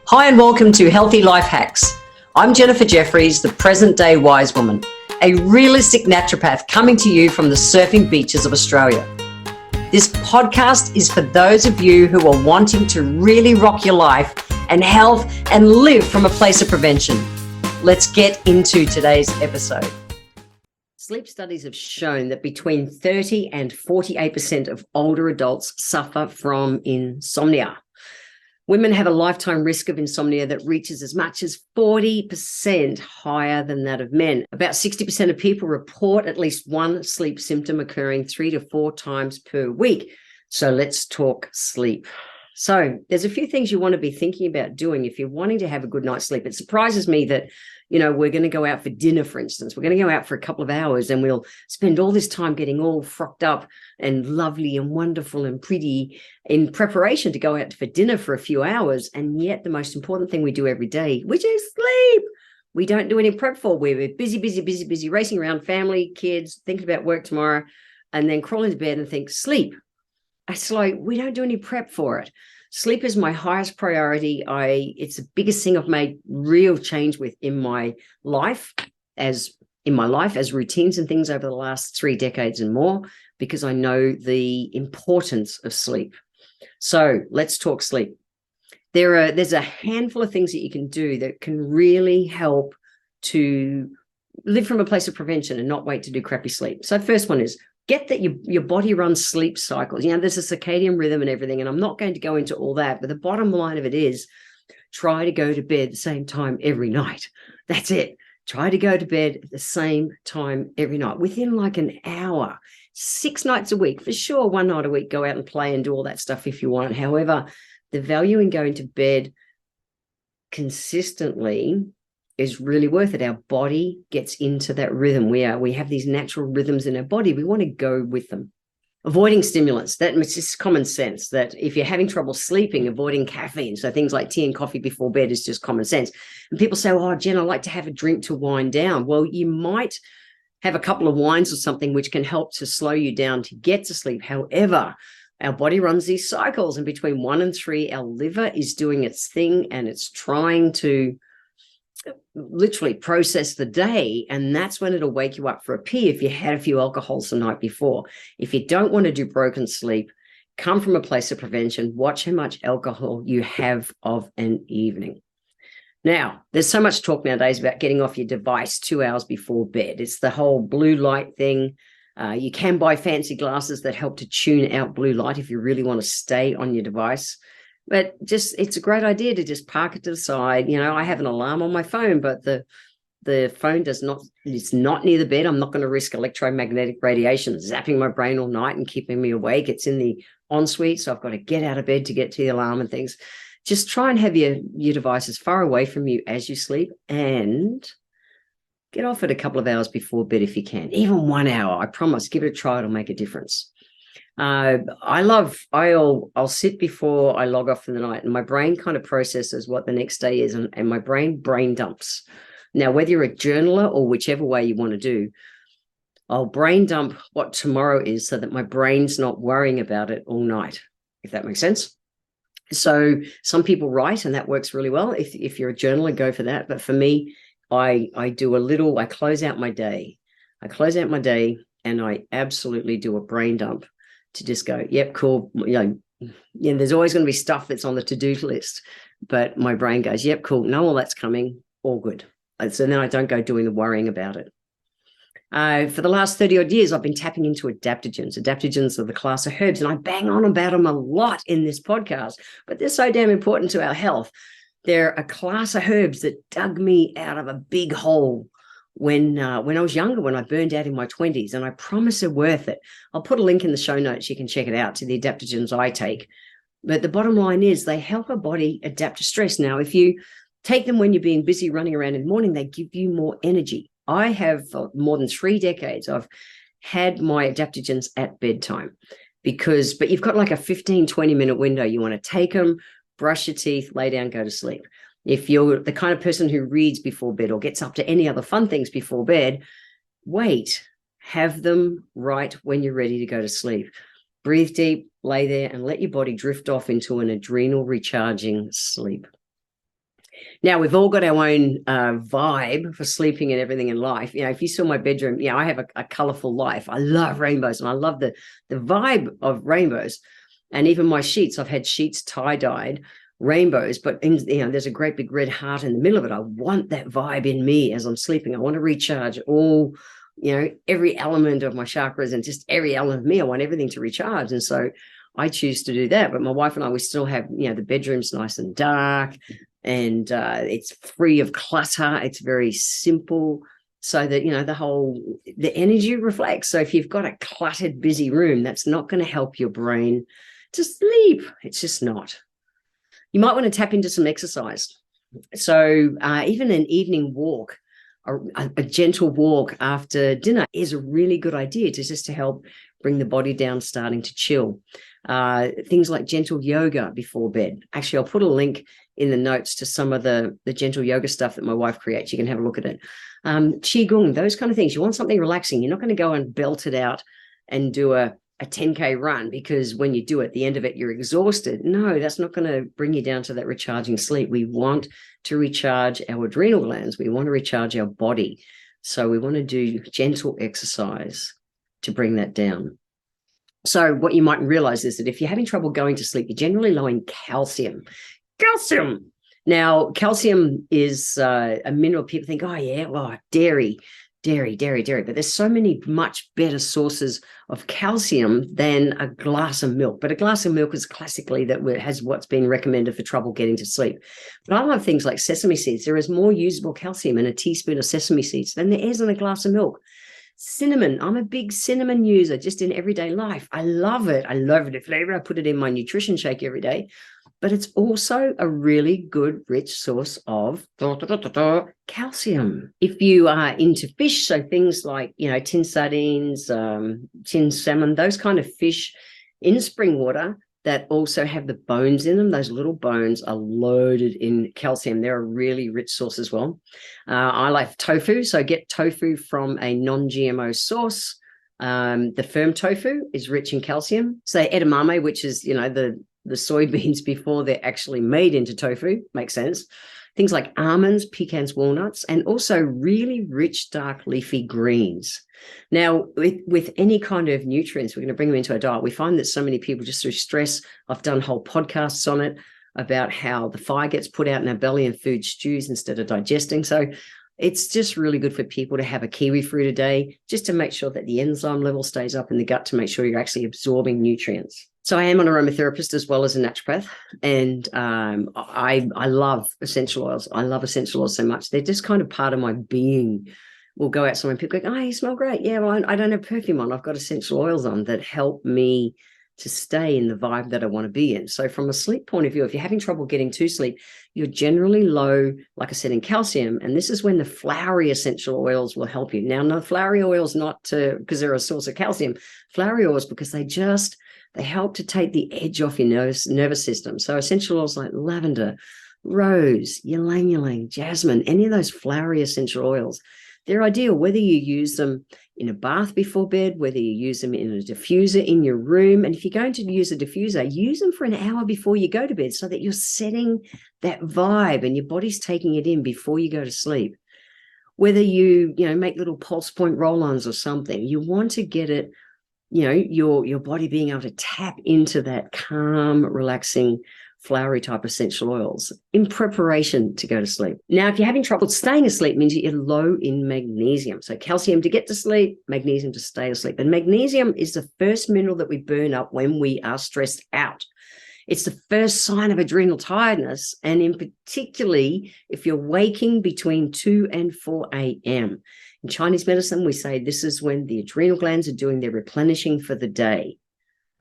Hi and welcome to Healthy Life Hacks. I'm Jefferies, the present day wise woman, a realistic naturopath coming to you from the surfing beaches of Australia. This podcast is for those of you who are wanting to really rock your life and health and live from a place of prevention. Let's get into today's episode. Sleep studies have shown that between 30 and 48% of older adults suffer from insomnia. Women have a lifetime risk of insomnia that reaches as much as 40% higher than that of men. About 60% of people report at least one sleep symptom occurring 3 to 4 times per week. So let's talk sleep. So there's a few things you want to be thinking about doing if you're wanting to have a good night's sleep. It surprises me that, we're going to go out for dinner, for instance. We're going to go out for a couple of hours and we'll spend all this time getting all frocked up and lovely and wonderful and pretty in preparation to go out for dinner for a few hours. And yet the most important thing we do every day, which is sleep, we don't do any prep for. We're busy, racing around, family, kids, thinking about work tomorrow, and then crawl into bed and think, sleep. It's like we don't do any prep for it. Sleep is my highest priority. It's the biggest thing I've made real change with in my life as routines and things over the last 3 decades and more, because I know the importance of sleep. So let's talk sleep. There's a handful of things that you can do that can really help to live from a place of prevention and not wait to do crappy sleep. So first one is get that your body runs sleep cycles. There's a circadian rhythm and everything, and I'm not going to go into all that, but the bottom line of it is try to go to bed at the same time every night. That's it. Try to go to bed at the same time every night, within like an hour, 6 nights a week. For sure, 1 night a week, go out and play and do all that stuff if you want. However, the value in going to bed consistently is really worth it. Our body gets into that rhythm. We have these natural rhythms in our body. We want to go with them. Avoiding stimulants, it's just common sense that if you're having trouble sleeping, avoiding caffeine, so things like tea and coffee before bed is just common sense. And people say, oh, Jen, I like to have a drink to wind down. Well, you might have a couple of wines or something which can help to slow you down to get to sleep. However, our body runs these cycles, and between 1 and 3, our liver is doing its thing and it's trying to literally process the day, and that's when it'll wake you up for a pee if you had a few alcohols the night before. If you don't want to do broken sleep, come from a place of prevention. Watch how much alcohol you have of an evening. Now, there's so much talk nowadays about getting off your device 2 hours before bed. It's the whole blue light thing. You can buy fancy glasses that help to tune out blue light if you really want to stay on your device. But it's a great idea to just park it to the side. I have an alarm on my phone, but the phone it's not near the bed. I'm not going to risk electromagnetic radiation zapping my brain all night and keeping me awake. It's in the ensuite, so I've got to get out of bed to get to the alarm and things. Just try and have your devices far away from you as you sleep, and get off it a couple of hours before bed if you can. Even 1 hour, I promise, give it a try. It'll make a difference. I'll sit before I log off for the night, and my brain kind of processes what the next day is, and my brain dumps. Now, whether you're a journaler or whichever way you want to do, I'll brain dump what tomorrow is so that my brain's not worrying about it all night, if that makes sense. So some people write, and that works really well. If you're a journaler, go for that. But for me, I close out my day. And I absolutely do a brain dump to just go, yep, cool. There's always going to be stuff that's on the to-do list, but my brain goes, yep, cool. Know all that's coming, all good. So then I don't go doing the worrying about it. For the last 30 odd years, I've been tapping into adaptogens. Adaptogens are the class of herbs, and I bang on about them a lot in this podcast, but they're so damn important to our health. They're a class of herbs that dug me out of a big hole when I was younger, when I burned out in my 20s, and I promise they're worth it. I'll put a link in the show notes. You can check it out, to the adaptogens I take. But the bottom line is they help our body adapt to stress. Now, if you take them when you're being busy running around in the morning, they give you more energy. I have, for more than 3 decades, I've had my adaptogens at bedtime but you've got like a 15, 20-minute window. You want to take them, brush your teeth, lay down, go to sleep. If you're the kind of person who reads before bed or gets up to any other fun things before bed, wait, have them right when you're ready to go to sleep. Breathe deep, lay there, and let your body drift off into an adrenal recharging sleep. Now, we've all got our own vibe for sleeping and everything in life. If you saw my bedroom, I have a colorful life. I love rainbows, and I love the vibe of rainbows. And even my sheets, I've had sheets tie-dyed rainbows, but there's a great big red heart in the middle of it. I want that vibe in me as I'm sleeping. I want to recharge all, every element of my chakras and just every element of me. I want everything to recharge. And so I choose to do that. But my wife and I, we still have, the bedroom's nice and dark, and it's free of clutter. It's very simple, so that, the energy reflects. So if you've got a cluttered, busy room, that's not going to help your brain to sleep. It's just not. You might want to tap into some exercise. So even an evening walk, a gentle walk after dinner is a really good idea to help bring the body down, starting to chill. Things like gentle yoga before bed. Actually, I'll put a link in the notes to some of the gentle yoga stuff that my wife creates. You can have a look at it. Qigong, those kind of things. You want something relaxing. You're not going to go and belt it out and do a 10K run, because when you do it, at the end of it, you're exhausted. No, that's not going to bring you down to that recharging sleep. We want to recharge our adrenal glands. We want to recharge our body. So we want to do gentle exercise to bring that down. So what you might realize is that if you're having trouble going to sleep, you're generally low in calcium. Calcium. Now, calcium is a mineral. People think, oh, yeah, well, dairy. But there's so many much better sources of calcium than a glass of milk. But a glass of milk is classically has what's been recommended for trouble getting to sleep. But I love things like sesame seeds. There is more usable calcium in a teaspoon of sesame seeds than there is in a glass of milk. Cinnamon. I'm a big cinnamon user just in everyday life. I love it. I love the flavor. I put it in my nutrition shake every day. But it's also a really good, rich source of calcium. If you are into fish, so things like, tin sardines, tin salmon, those kind of fish in spring water that also have the bones in them, those little bones are loaded in calcium. They're a really rich source as well. I like tofu, so get tofu from a non-GMO source. The firm tofu is rich in calcium. So edamame, which is, the soybeans before they're actually made into tofu, makes sense. Things like almonds, pecans, walnuts, and also really rich, dark leafy greens. Now, with any kind of nutrients, we're going to bring them into our diet. We find that so many people, just through stress, I've done whole podcasts on it about how the fire gets put out in our belly and food stews instead of digesting. So it's just really good for people to have a kiwi fruit a day, just to make sure that the enzyme level stays up in the gut, to make sure you're actually absorbing nutrients. So I am an aromatherapist as well as a naturopath, and I love essential oils. I love essential oils so much. They're just kind of part of my being. We'll go out somewhere and people go, oh, you smell great. Yeah, well, I don't have perfume on. I've got essential oils on that help me to stay in the vibe that I want to be in. So from a sleep point of view, if you're having trouble getting to sleep, you're generally low, like I said, in calcium. And this is when the flowery essential oils will help you. Now, no, flowery oils not because they're a source of calcium. Flowery oils because they help to take the edge off your nervous system. So essential oils like lavender, rose, ylang ylang, jasmine, any of those flowery essential oils, they're ideal, whether you use them in a bath before bed, whether you use them in a diffuser in your room. And if you're going to use a diffuser, use them for an hour before you go to bed, so that you're setting that vibe and your body's taking it in before you go to sleep. Whether you make little pulse point roll-ons or something, you want to get it, your body being able to tap into that calm, relaxing, flowery type essential oils in preparation to go to sleep. Now, if you're having trouble staying asleep, means that you're low in magnesium. So calcium to get to sleep, magnesium to stay asleep. And magnesium is the first mineral that we burn up when we are stressed out. It's the first sign of adrenal tiredness, and in particularly if you're waking between 2 and 4 a.m. In Chinese medicine, we say this is when the adrenal glands are doing their replenishing for the day.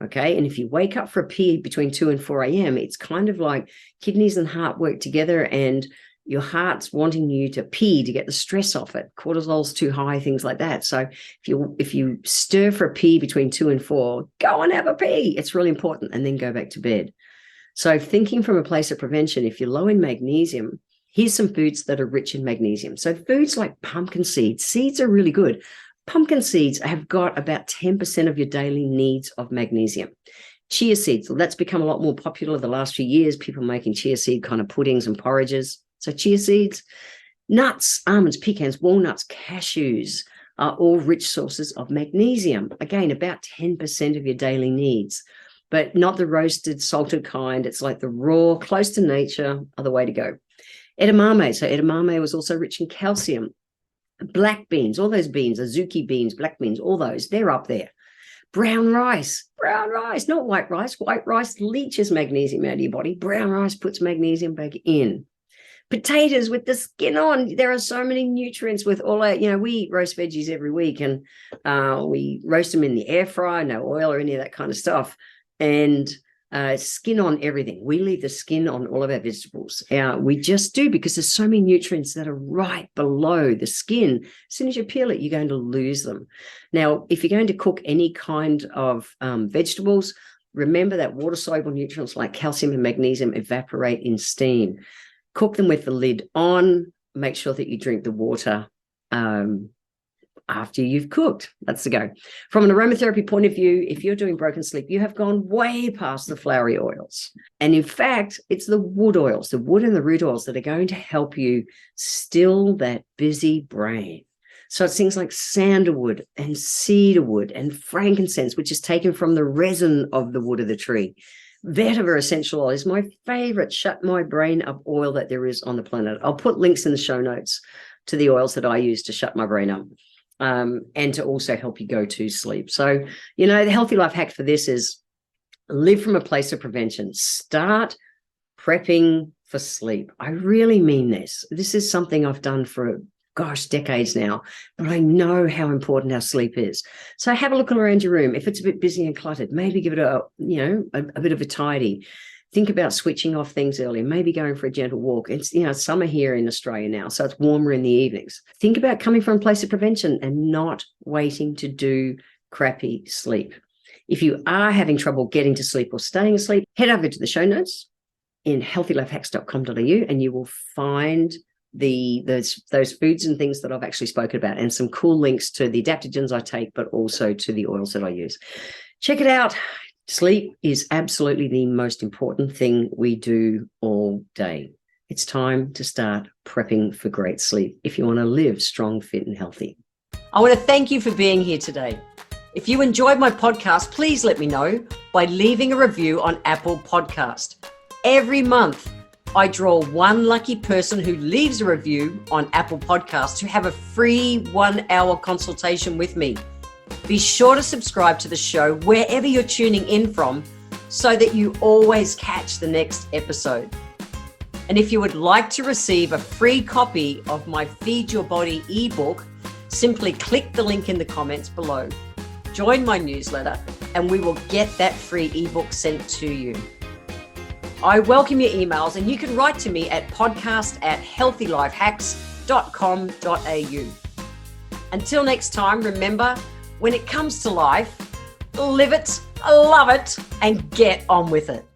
Okay. And if you wake up for a pee between 2 and 4 a.m., it's kind of like kidneys and heart work together, and your heart's wanting you to pee to get the stress off it. Cortisol's too high, things like that. So if you stir for a pee between 2 and 4, go and have a pee. It's really important, and then go back to bed. So thinking from a place of prevention, if you're low in magnesium, here's some foods that are rich in magnesium. So foods like pumpkin seeds. Seeds are really good. Pumpkin seeds have got about 10% of your daily needs of magnesium. Chia seeds, well, that's become a lot more popular the last few years, people making chia seed kind of puddings and porridges. So chia seeds, nuts, almonds, pecans, walnuts, cashews are all rich sources of magnesium. Again, about 10% of your daily needs, but not the roasted, salted kind. It's like the raw, close to nature are the way to go. Edamame. So edamame was also rich in calcium. Black beans, all those beans, azuki beans, black beans, all those, they're up there. Brown rice, not white rice. White rice leaches magnesium out of your body. Brown rice puts magnesium back in. Potatoes with the skin on. There are so many nutrients with all our, we eat roast veggies every week, and we roast them in the air fryer, no oil or any of that kind of stuff. And skin on everything. We leave the skin on all of our vegetables. We just do, because there's so many nutrients that are right below the skin. As soon as you peel it, you're going to lose them. Now, if you're going to cook any kind of vegetables, remember that water-soluble nutrients like calcium and magnesium evaporate in steam. Cook them with the lid on. Make sure that you drink the water after you've cooked. That's the go. From an aromatherapy point of view, if you're doing broken sleep, you have gone way past the flowery oils. And in fact, it's the wood oils, the wood and the root oils, that are going to help you still that busy brain. So it's things like sandalwood and cedarwood and frankincense, which is taken from the resin of the wood of the tree. Vetiver essential oil is my favorite shut my brain up oil that there is on the planet. I'll put links in the show notes to the oils that I use to shut my brain up, and to also help you go to sleep. So, the healthy life hack for this is live from a place of prevention. Start prepping for sleep. I really mean this. This is something I've done for decades now, but I know how important our sleep is. So have a look around your room. If it's a bit busy and cluttered, maybe give it a bit of a tidy. Think about switching off things early, maybe going for a gentle walk. It's, summer here in Australia now, so it's warmer in the evenings. Think about coming from a place of prevention and not waiting to do crappy sleep. If you are having trouble getting to sleep or staying asleep, head over to the show notes in healthylifehacks.com.au and you will find those foods and things that I've actually spoken about, and some cool links to the adaptogens I take, but also to the oils that I use. Check it out. Sleep is absolutely the most important thing we do all day. It's time to start prepping for great sleep if you want to live strong, fit, and healthy. I want to thank you for being here today. If you enjoyed my podcast, please let me know by leaving a review on Apple Podcast. Every month, I draw one lucky person who leaves a review on Apple Podcasts to have a free 1-hour consultation with me. Be sure to subscribe to the show wherever you're tuning in from so that you always catch the next episode. And if you would like to receive a free copy of my Feed Your Body ebook, simply click the link in the comments below. Join my newsletter and we will get that free ebook sent to you. I welcome your emails, and you can write to me at podcast@healthylifehacks.com.au. Until next time, remember, when it comes to life, live it, love it, and get on with it.